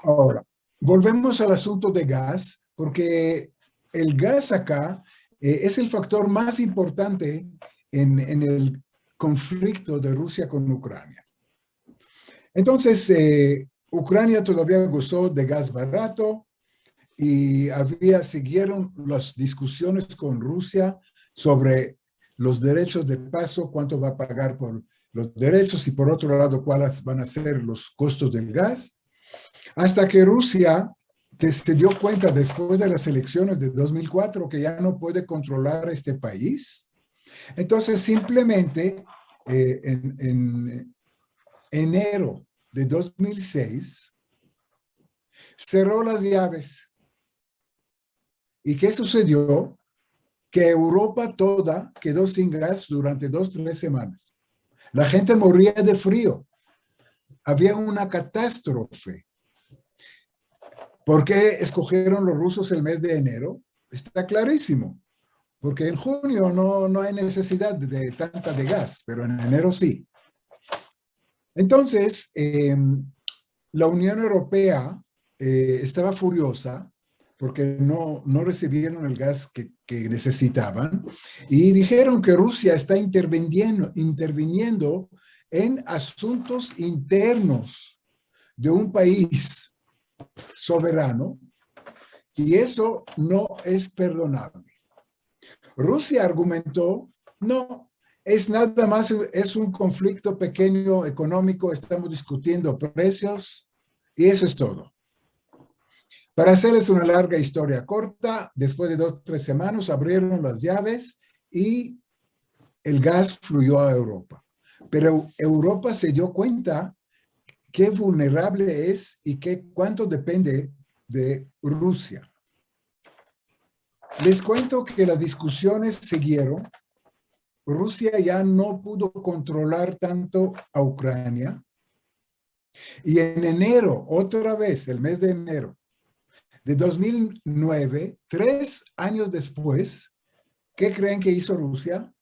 Ahora, volvemos al asunto de gas, porque el gas acá es el factor más importante en el conflicto de Rusia con Ucrania. Entonces, Ucrania todavía gozó de gas barato y siguieron las discusiones con Rusia sobre los derechos de paso, cuánto va a pagar por los derechos y por otro lado, cuáles van a ser los costos del gas. Hasta que Rusia se dio cuenta después de las elecciones de 2004 que ya no puede controlar este país. Entonces, simplemente en enero de 2006 cerró las llaves. ¿Y qué sucedió? Que Europa toda quedó sin gas durante 2, 3 semanas. La gente moría de frío. Había una catástrofe. ¿Por qué escogieron los rusos el mes de enero? Está clarísimo, porque en junio no hay necesidad de tanta de gas, pero en enero sí. Entonces, la Unión Europea estaba furiosa porque no recibieron el gas que necesitaban y dijeron que Rusia está interviniendo en asuntos internos de un país soberano y eso no es perdonable. Rusia argumentó, no, es nada más, es un conflicto pequeño económico, estamos discutiendo precios y eso es todo. Para hacerles una larga historia corta, después de 2, 3 semanas abrieron las llaves y el gas fluyó a Europa. Pero Europa se dio cuenta qué vulnerable es y cuánto depende de Rusia. Les cuento que las discusiones siguieron. Rusia ya no pudo controlar tanto a Ucrania. Y en enero, otra vez, el mes de enero de 2009, 3 años después, ¿qué creen que hizo Rusia?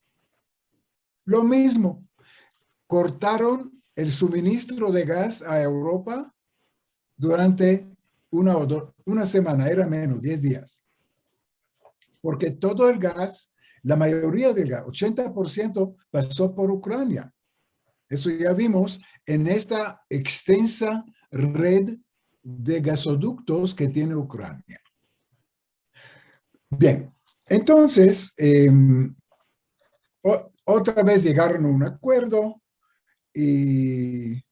Lo mismo. Cortaron el suministro de gas a Europa durante una semana, era menos, 10 días. Porque todo el gas, la mayoría del gas, 80% pasó por Ucrania. Eso ya vimos en esta extensa red de gasoductos que tiene Ucrania. Bien, entonces, otra vez llegaron a un acuerdo y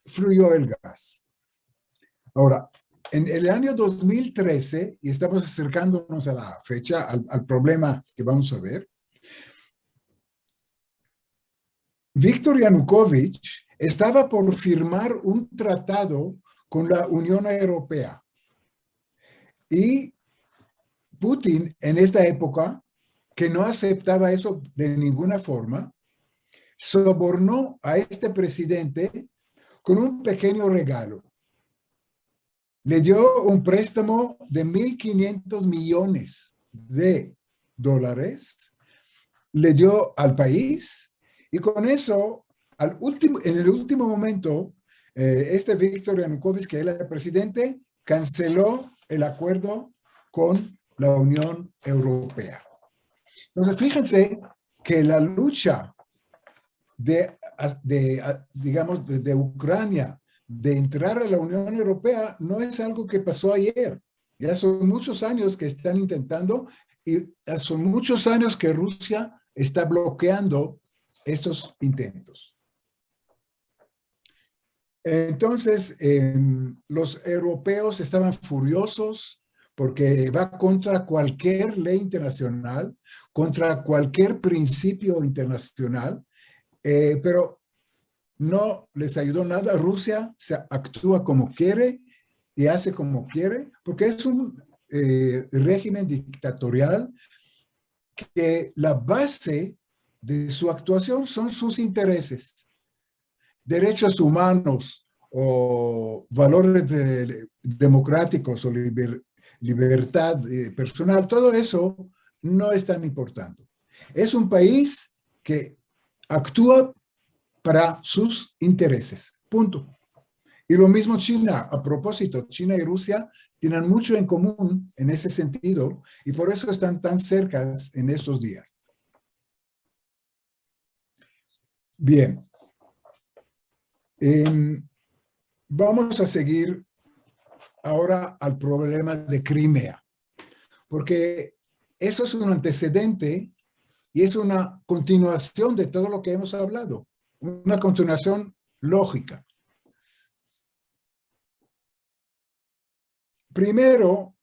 fluyó el gas. Ahora, en el año 2013, y estamos acercándonos a la fecha, al problema que vamos a ver, Víktor Yanukovych estaba por firmar un tratado con la Unión Europea. Y Putin, en esta época, que no aceptaba eso de ninguna forma, sobornó a este presidente con un pequeño regalo. Le dio un préstamo de 1.500 millones de dólares, le dio al país y con eso, en el último momento, este Víktor Yanukovych, que era el presidente, canceló el acuerdo con la Unión Europea. Entonces, fíjense que la lucha digamos, de Ucrania de entrar a la Unión Europea no es algo que pasó ayer. Ya son muchos años que están intentando y son muchos años que Rusia está bloqueando estos intentos. Entonces, los europeos estaban furiosos porque va contra cualquier ley internacional, contra cualquier principio internacional, pero no les ayudó nada. Rusia actúa como quiere y hace como quiere, porque es un régimen dictatorial que la base de su actuación son sus intereses. Derechos humanos o valores democráticos o libertad personal, todo eso no es tan importante. Es un país que actúa para sus intereses. Punto. Y lo mismo China. A propósito, China y Rusia tienen mucho en común en ese sentido y por eso están tan cercas en estos días. Bien. Vamos a seguir ahora al problema de Crimea, porque eso es un antecedente y es una continuación de todo lo que hemos hablado, una continuación lógica. Primero,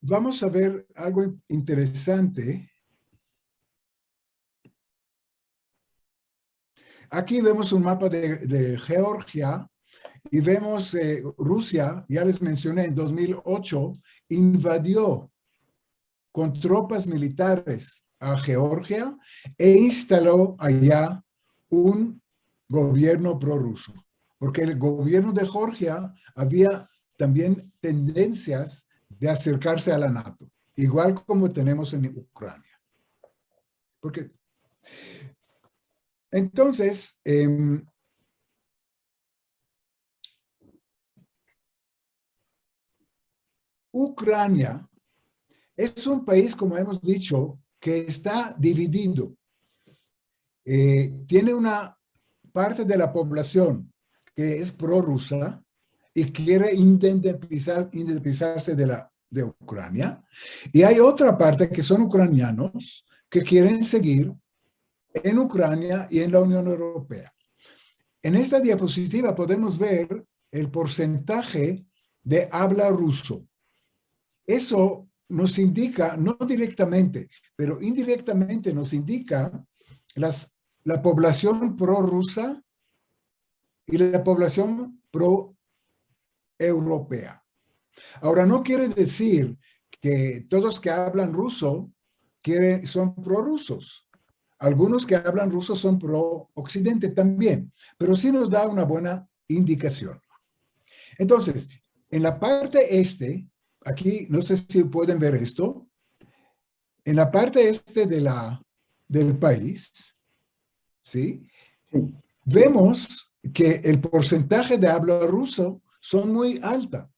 vamos a ver algo interesante. Aquí vemos un mapa de Georgia y vemos Rusia, ya les mencioné, en 2008 invadió con tropas militares a Georgia e instaló allá un gobierno prorruso, porque el gobierno de Georgia había también tendencias de acercarse a la NATO, igual como tenemos en Ucrania. Porque entonces, Ucrania es un país, como hemos dicho, que está dividido. Tiene una parte de la población que es prorrusa y quiere independizarse de Ucrania. Y hay otra parte que son ucranianos que quieren seguir en Ucrania y en la Unión Europea. En esta diapositiva podemos ver el porcentaje de habla ruso. Eso nos indica, no directamente, pero indirectamente nos indica la población prorrusa y la población pro-europea. Ahora, no quiere decir que todos que hablan ruso son prorrusos. Algunos que hablan ruso son pro-occidente también, pero sí nos da una buena indicación. Entonces, en la parte este, aquí no sé si pueden ver esto, en la parte este del país, ¿sí? Vemos que el porcentaje de habla ruso son muy alta,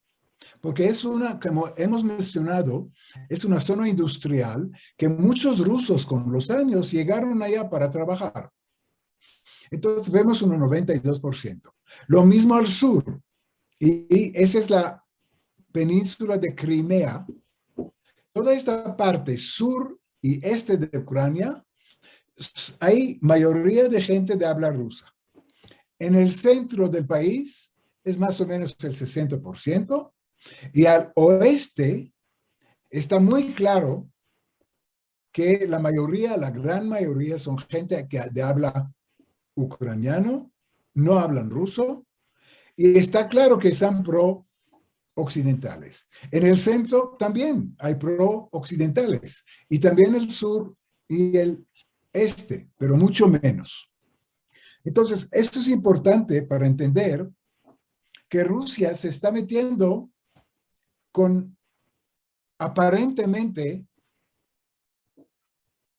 porque es una, como hemos mencionado, es una zona industrial que muchos rusos con los años llegaron allá para trabajar. Entonces vemos un 92%. Lo mismo al sur, y esa es la península de Crimea. Toda esta parte sur y este de Ucrania, hay mayoría de gente de habla rusa. En el centro del país es más o menos el 60%, y al oeste está muy claro que la mayoría, la gran mayoría son gente que de habla ucraniano, no hablan ruso, y está claro que están pro-occidentales. En el centro también hay pro-occidentales, y también el sur y el este, pero mucho menos. Entonces, esto es importante para entender que Rusia se está metiendo con aparentemente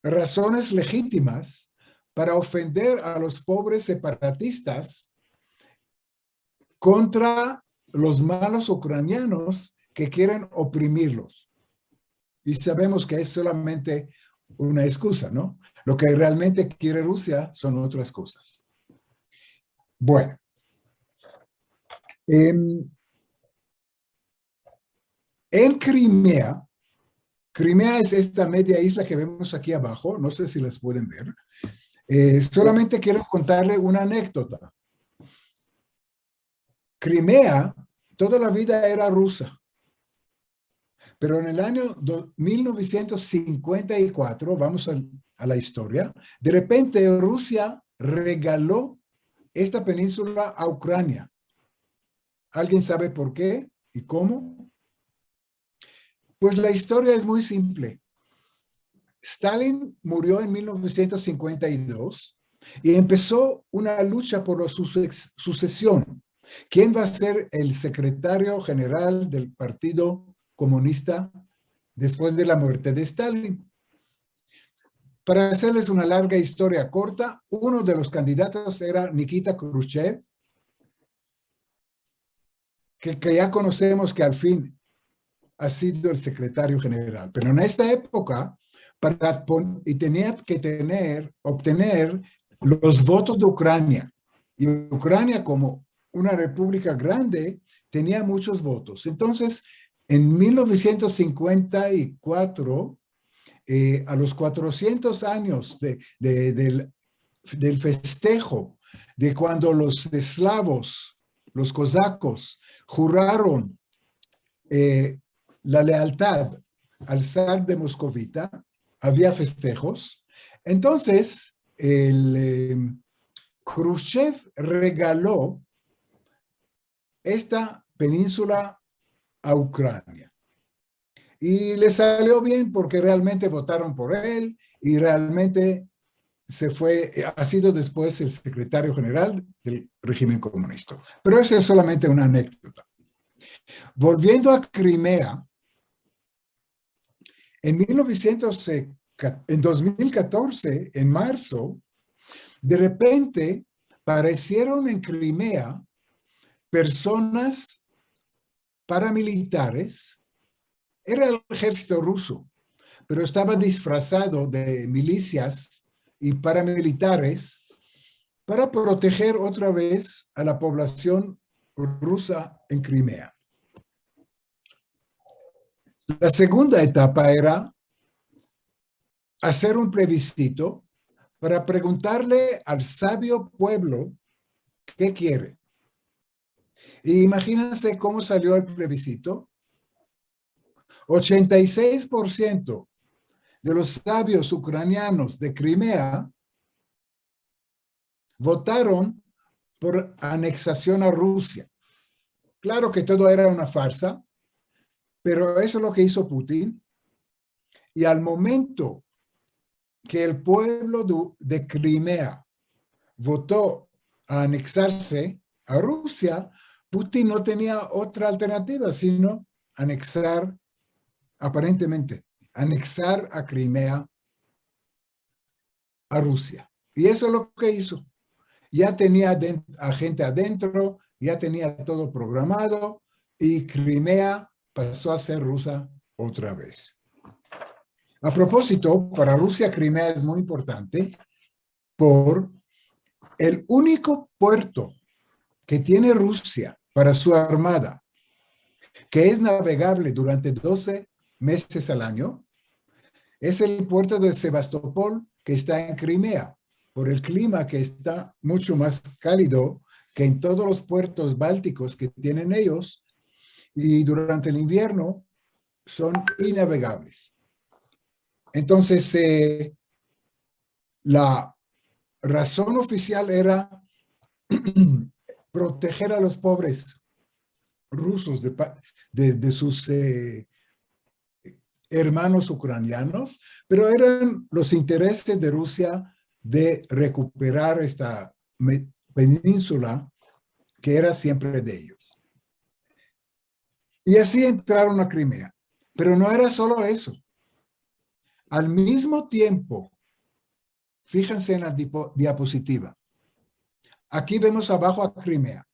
razones legítimas para ofender a los pobres separatistas contra los malos ucranianos que quieren oprimirlos. Y sabemos que es solamente una excusa, ¿no? Lo que realmente quiere Rusia son otras cosas. Bueno. En Crimea, Crimea es esta media isla que vemos aquí abajo, no sé si las pueden ver. Solamente quiero contarle una anécdota. Crimea toda la vida era rusa, pero en el año 1954, vamos a la historia, de repente Rusia regaló esta península a Ucrania. ¿Alguien sabe por qué y cómo? Pues la historia es muy simple. Stalin murió en 1952 y empezó una lucha por la sucesión. ¿Quién va a ser el secretario general del Partido Comunista después de la muerte de Stalin? Para hacerles una larga historia corta, uno de los candidatos era Nikita Khrushchev, que ya conocemos que al fin ha sido el secretario general. Pero en esta época, y tenía que obtener los votos de Ucrania. Y Ucrania, como una república grande, tenía muchos votos. Entonces, en 1954, a los 400 años del festejo de cuando los eslavos, los cosacos, juraron la lealtad al zar de Moscovita, había festejos. Entonces, Khrushchev regaló esta península a Ucrania. Y le salió bien porque realmente votaron por él y realmente ha sido después el secretario general del régimen comunista. Pero esa es solamente una anécdota. Volviendo a Crimea, en 2014, en marzo, de repente aparecieron en Crimea personas paramilitares. Era el ejército ruso, pero estaba disfrazado de milicias y paramilitares para proteger otra vez a la población rusa en Crimea. La segunda etapa era hacer un plebiscito para preguntarle al sabio pueblo qué quiere. Y imagínense cómo salió el plebiscito. 86% de los sabios ucranianos de Crimea votaron por anexación a Rusia. Claro que todo era una farsa, pero eso es lo que hizo Putin. Y al momento que el pueblo de Crimea votó a anexarse a Rusia, Putin no tenía otra alternativa sino anexar, aparentemente, anexar a Crimea a Rusia. Y eso es lo que hizo. Ya tenía a gente adentro, ya tenía todo programado y Crimea pasó a ser rusa otra vez. A propósito, para Rusia, Crimea es muy importante por el único puerto que tiene Rusia para su armada, que es navegable durante 12 meses al año, es el puerto de Sebastopol, que está en Crimea, por el clima que está mucho más cálido que en todos los puertos bálticos que tienen ellos, y durante el invierno son inavegables. Entonces, la razón oficial era proteger a los pobres rusos de sus hermanos ucranianos, pero eran los intereses de Rusia de recuperar esta península que era siempre de ellos. Y así entraron a Crimea. Pero no era solo eso. Al mismo tiempo, fíjense en la diapositiva. Aquí vemos abajo a Crimea.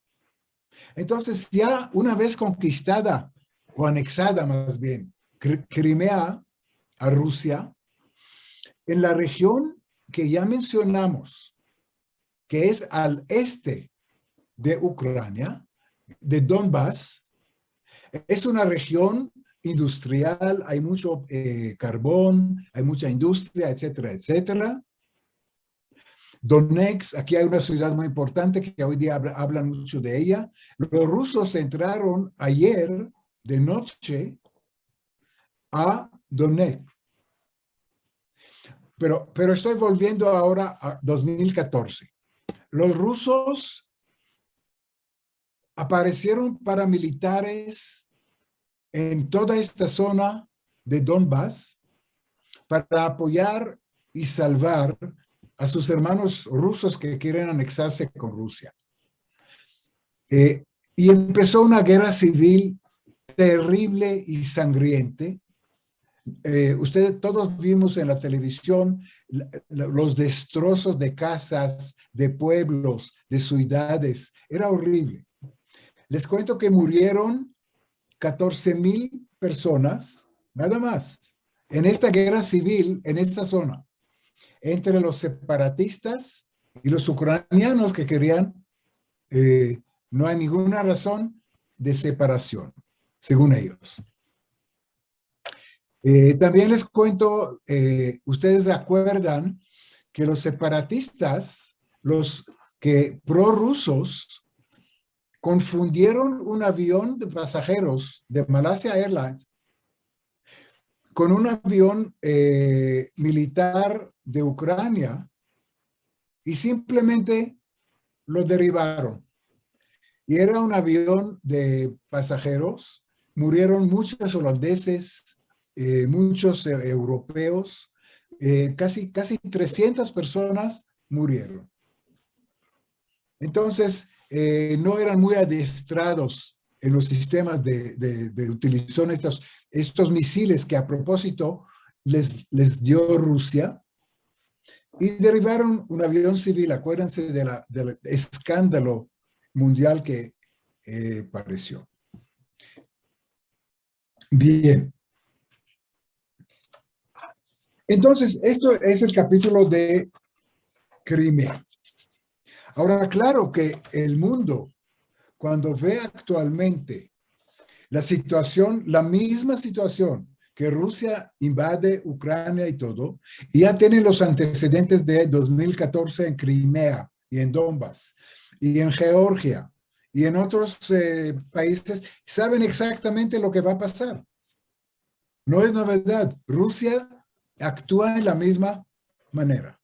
Entonces, ya una vez conquistada o anexada más bien, Crimea a Rusia, en la región que ya mencionamos, que es al este de Ucrania, de Donbass, es una región industrial, hay mucho carbón, hay mucha industria, etcétera, etcétera. Donetsk, aquí hay una ciudad muy importante que hoy día hablan mucho de ella. Los rusos entraron ayer de noche a Donetsk. Pero estoy volviendo ahora a 2014. Los rusos aparecieron paramilitares en toda esta zona de Donbass para apoyar y salvar a sus hermanos rusos que quieren anexarse con Rusia. Y empezó una guerra civil terrible y sangriente. Ustedes todos vimos en la televisión los destrozos de casas, de pueblos, de ciudades. Era horrible. Les cuento que murieron 14,000 personas, nada más, en esta guerra civil, en esta zona, entre los separatistas y los ucranianos que querían, no hay ninguna razón de separación, según ellos. También les cuento, ustedes acuerdan que los separatistas, los que prorrusos, confundieron un avión de pasajeros de Malaysia Airlines con un avión militar de Ucrania y simplemente lo derribaron. Y era un avión de pasajeros, murieron muchos holandeses, muchos europeos, casi 300 personas murieron. Entonces, no eran muy adiestrados en los sistemas de utilización estos misiles que a propósito les dio Rusia y derribaron un avión civil. Acuérdense del escándalo mundial que pareció. Bien. Entonces, esto es el capítulo de Crimea. Ahora, claro que el mundo, cuando ve actualmente la situación, la misma situación que Rusia invade Ucrania y todo, y ya tienen los antecedentes de 2014 en Crimea y en Donbass, y en Georgia, y en otros países, saben exactamente lo que va a pasar. No es novedad. Rusia actúa en la misma manera.